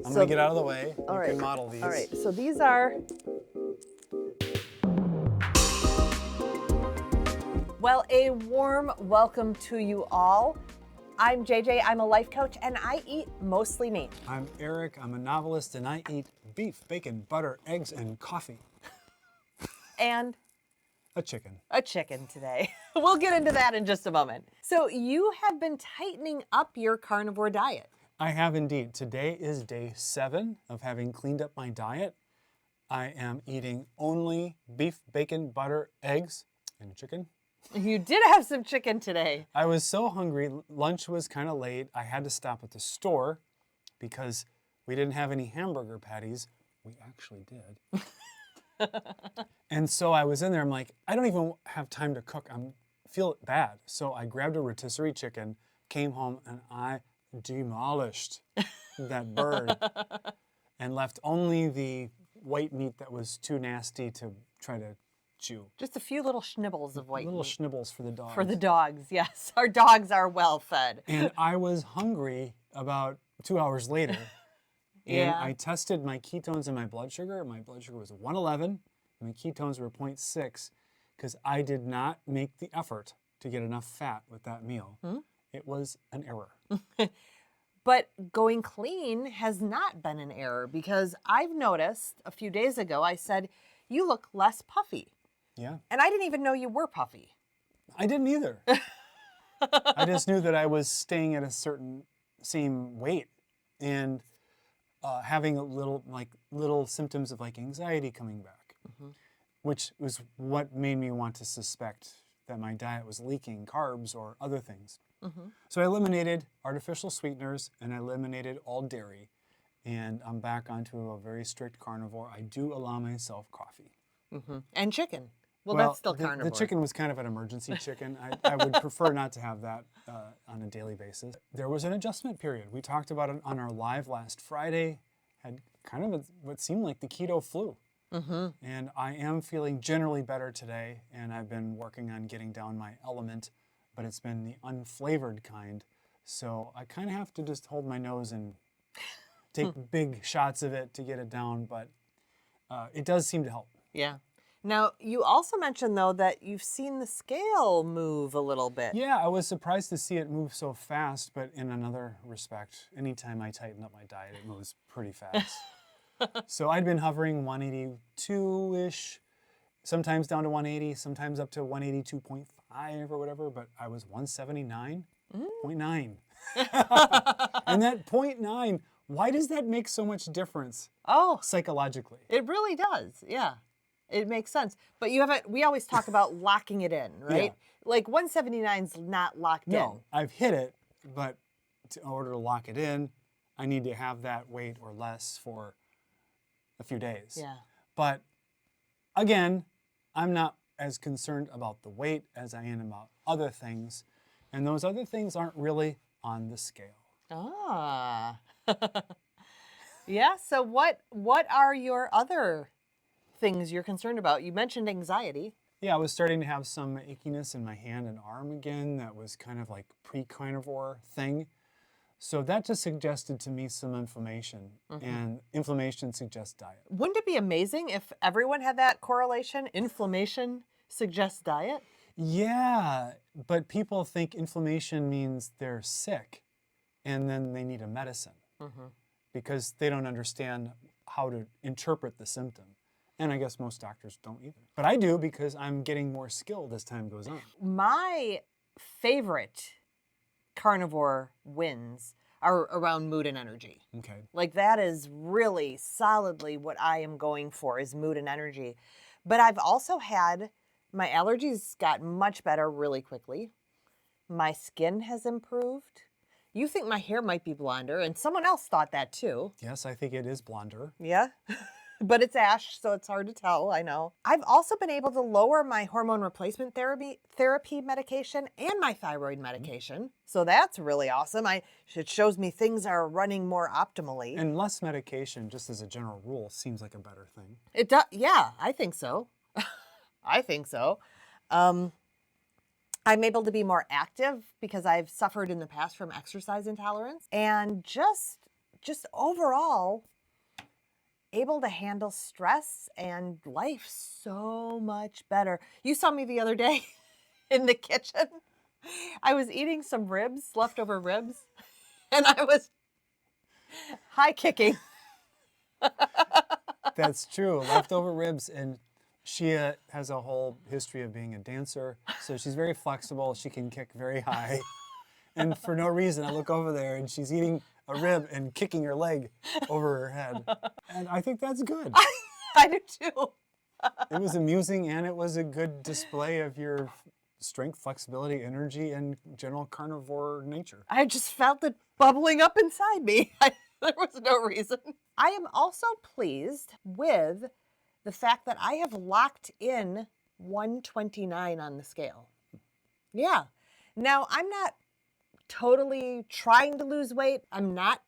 I'm gonna get out of the way. You can model these. All right, so these are... Well, a warm welcome to you all. I'm JJ, I'm a life coach, and I eat mostly meat. I'm Eric, I'm a novelist, and I eat beef, bacon, butter, eggs, and coffee. And a chicken. A chicken today. We'll get into that in just a moment. So you have been tightening up your carnivore diet. I have indeed. Today is day 7 of having cleaned up my diet. I am eating only beef, bacon, butter, eggs, and chicken. You did have some chicken today. I was so hungry. Lunch was kind of late. I had to stop at the store because we didn't have any hamburger patties. We actually did. And so I was in there. I'm like, I don't even have time to cook. I feel bad. So I grabbed a rotisserie chicken, came home, and I demolished that bird and left only the white meat that was too nasty to try to chew. Just a few little schnibbles of white Little meat. schnibbles for the dogs. For the dogs, yes. Our dogs are well fed. And I was hungry about 2 hours later. And I tested my ketones and my blood sugar. My blood sugar was 111, and my ketones were 0.6, because I did not make the effort to get enough fat with that meal. It was an error. But going clean has not been an error, because I've noticed a few days ago, I said, you look less puffy. Yeah. And I didn't even know you were puffy. I didn't either. I just knew that I was staying at a certain same weight and having a little symptoms of like anxiety coming back, which was what made me want to suspect that my diet was leaking carbs or other things. So I eliminated artificial sweeteners and I eliminated all dairy, and I'm back onto a very strict carnivore. I do allow myself coffee. And chicken. Well, that's still carnivore. The chicken was kind of an emergency chicken. I would prefer not to have that on a daily basis. There was an adjustment period. We talked about it on our live last Friday. Had kind of what seemed like the keto flu. And I am feeling generally better today, and I've been working on getting down my element, but it's been the unflavored kind. So I kind of have to just hold my nose and take big shots of it to get it down, but it does seem to help. Yeah. Now, you also mentioned, though, that you've seen the scale move a little bit. Yeah, I was surprised to see it move so fast, but in another respect, anytime I tighten up my diet, it moves pretty fast. So I'd been hovering 182-ish, sometimes down to 180, sometimes up to 182.5 or whatever, but I was 179.9. And that 0.9, why does that make so much difference? Psychologically. It really does, yeah. It makes sense. But you haven't, we always talk about locking it in, right? Yeah. Like 179's not locked in. No, I've hit it, but in order to lock it in, I need to have that weight or less for a few days. Yeah. But again, I'm not as concerned about the weight as I am about other things. And those other things aren't really on the scale. Yeah, so what are your other things you're concerned about? You mentioned anxiety. Yeah, I was starting to have some achiness in my hand and arm again. That was kind of like pre-carnivore thing. So that just suggested to me some inflammation, and inflammation suggests diet. Wouldn't it be amazing if everyone had that correlation? Inflammation suggests diet? Yeah, but people think inflammation means they're sick and then they need a medicine because they don't understand how to interpret the symptom. And I guess most doctors don't either. But I do, because I'm getting more skilled as time goes on. My favorite carnivore wins are around mood and energy. Okay. Like that is really solidly what I am going for, is mood and energy. But I've also had, my allergies got much better really quickly. My skin has improved. You think my hair might be blonder, and someone else thought that too. Yes, I think it is blonder. Yeah. But it's ash, so it's hard to tell, I know. I've also been able to lower my hormone replacement therapy medication and my thyroid medication. So that's really awesome. It shows me things are running more optimally. And less medication, just as a general rule, seems like a better thing. It does, yeah, I think so. I think so. I'm able to be more active because I've suffered in the past from exercise intolerance. And just just overall able to handle stress and life so much better. You saw me the other day in the kitchen. I was eating some ribs, leftover ribs, and I was high kicking. That's true. Leftover ribs, and she has a whole history of being a dancer, so she's very flexible. She can kick very high. And for no reason, I look over there, and she's eating a rib and kicking her leg over her head. And I think that's good. I do too. It was amusing, and it was a good display of your strength, flexibility, energy, and general carnivore nature. I just felt it bubbling up inside me. There was no reason. I am also pleased with the fact that I have locked in 129 on the scale. Yeah. Now, I'm not totally trying to lose weight. I'm not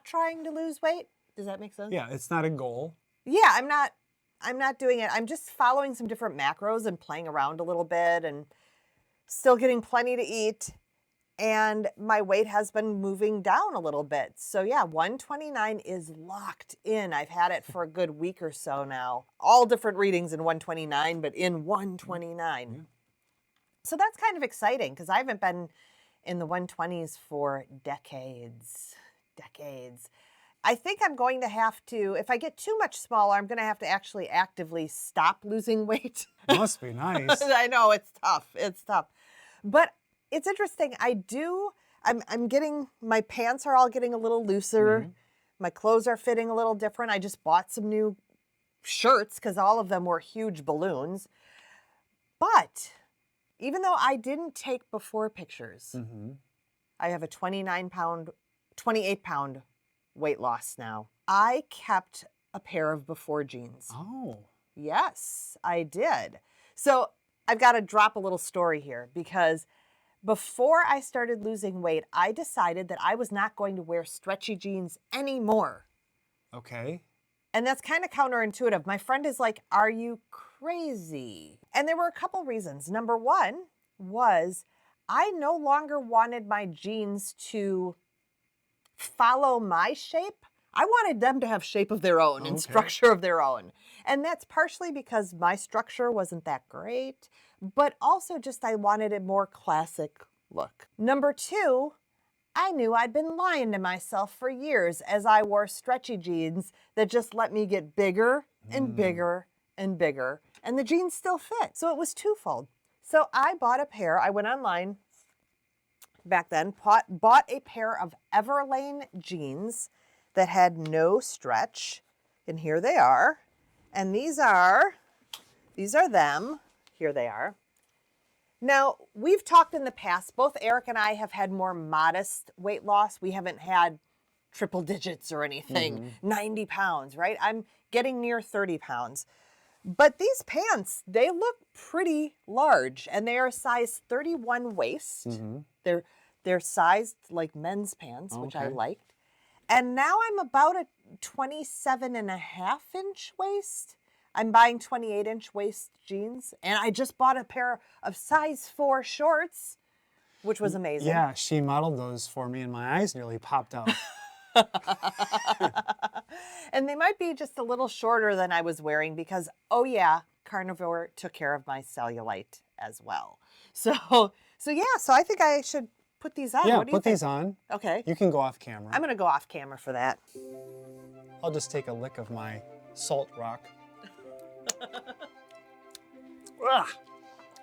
trying to lose weight. Does that make sense? Yeah, it's not a goal. Yeah, I'm not doing it. I'm just following some different macros and playing around a little bit and still getting plenty to eat. And my weight has been moving down a little bit. So yeah, 129 is locked in. I've had it for a good week or so now. All different readings in 129, but in 129. Yeah. So that's kind of exciting because I haven't been in the 120s for decades. I think I'm going to have to, if I get too much smaller, I'm going to have to actually actively stop losing weight. Must be nice. I know, it's tough. It's tough. But it's interesting. I'm getting, my pants are all getting a little looser. Mm-hmm. My clothes are fitting a little different. I just bought some new shirts because all of them were huge balloons. But even though I didn't take before pictures, Mm-hmm. I have a 28 pound weight loss now. I kept a pair of before jeans. Oh. Yes, I did. So I've got to drop a little story here because before I started losing weight, I decided that I was not going to wear stretchy jeans anymore. Okay. And that's kind of counterintuitive. My friend is like, "Are you crazy?" And there were a couple reasons. Number one was I no longer wanted my jeans to follow my shape. I wanted them to have shape of their own and Okay. structure of their own. And that's partially because my structure wasn't that great, but also just I wanted a more classic look. Number two, I knew I'd been lying to myself for years as I wore stretchy jeans that just let me get bigger and bigger and bigger, and the jeans still fit. So it was twofold. So I bought a pair. I went online back then, bought a pair of Everlane jeans that had no stretch, and here they are. And these are them. Here they are. Now, we've talked in the past, both Eric and I have had more modest weight loss. We haven't had triple digits or anything, 90 pounds, right? I'm getting near 30 pounds. But these pants, they look pretty large, and they are size 31 waist. Mm-hmm. They're sized like men's pants, which I Okay. liked. And now I'm about a 27.5-inch waist. I'm buying 28-inch waist jeans, and I just bought a pair of size 4 shorts, which was amazing. Yeah, she modeled those for me, and my eyes nearly popped out. And they might be just a little shorter than I was wearing because, oh yeah, Carnivore took care of my cellulite as well. So I think I should put these on. Yeah, What do you put think? these on. Okay. You can go off camera. I'm going to go off camera for that. I'll just take a lick of my salt rock. Ugh.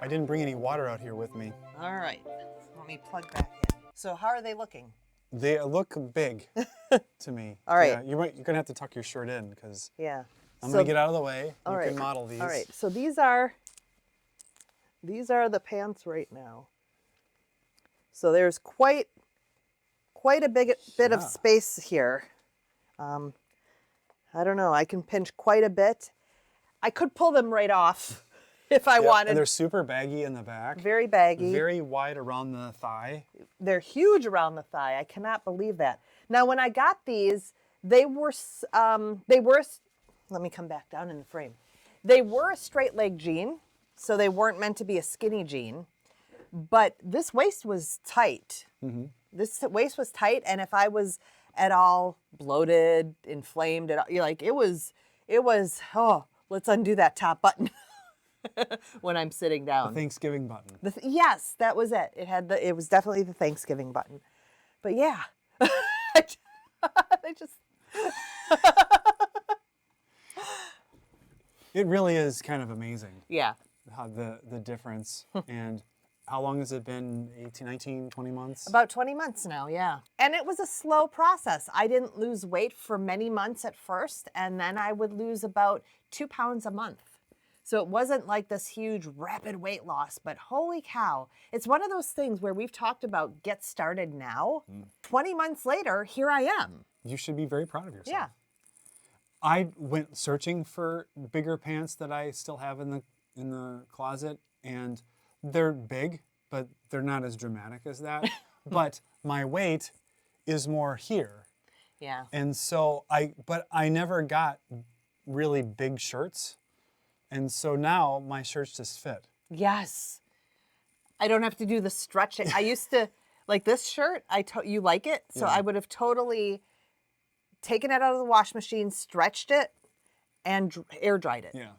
I didn't bring any water out here with me. All right. Let me plug back in. So how are they looking? They look big to me. All right. Yeah, you're going to have to tuck your shirt in because Yeah. I'm going to get out of the way. all You right. can model these. All right. So these are the pants right now. So there's quite a bit of Yeah. space here. I don't know. I can pinch quite a bit. I could pull them right off if I Yep, wanted. and they're super baggy in the back. Very baggy. Very wide around the thigh. They're huge around the thigh. I cannot believe that. Now, when I got these, they were, let me come back down in the frame. They were a straight leg jean, so they weren't meant to be a skinny jean, but this waist was tight. Mm-hmm. This waist was tight, and if I was at all bloated, inflamed at all. You're like, it was, oh, let's undo that top button when I'm sitting The down. Thanksgiving button. Yes, that was it. It was definitely the Thanksgiving button. But yeah, I just, It really is kind of amazing yeah. how the difference. And how long has it been? 18, 19, 20 months? About 20 months now, yeah. And it was a slow process. I didn't lose weight for many months at first, and then I would lose about 2 pounds a month. So it wasn't like this huge rapid weight loss, but holy cow. It's one of those things where we've talked about get started now. 20 months later, here I am. You should be very proud of yourself. Yeah. I went searching for bigger pants that I still have in the closet, and they're big, but they're not as dramatic as that. But my weight is more here. Yeah. And so I never got really big shirts. And so now my shirts just fit. Yes. I don't have to do the stretching. I used to, like this shirt, you like it? So Yeah. I would have totally taken it out of the wash machine, stretched it, and air dried it. Yeah.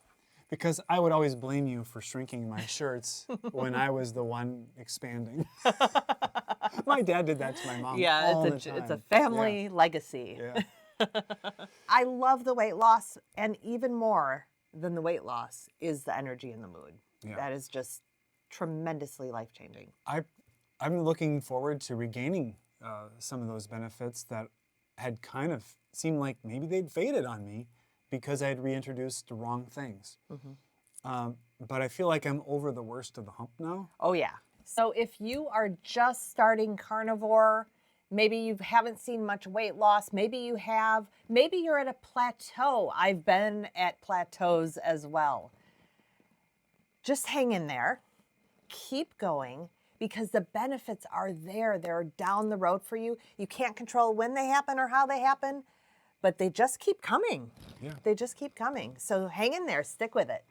Because I would always blame you for shrinking my shirts when I was the one expanding. My dad did that to my mom all the time. It's a family legacy. Yeah. I love the weight loss, and even more than the weight loss is the energy and the mood. Yeah. That is just tremendously life-changing. I'm looking forward to regaining some of those benefits that had kind of seemed like maybe they'd faded on me because I had reintroduced the wrong things. But I feel like I'm over the worst of the hump now. Oh, yeah. So if you are just starting carnivore, maybe you haven't seen much weight loss, maybe you have, maybe you're at a plateau. I've been at plateaus as well. Just hang in there, keep going, because the benefits are there. They're down the road for you. You can't control when they happen or how they happen, but they just keep coming. Yeah. They just keep coming. So hang in there, stick with it.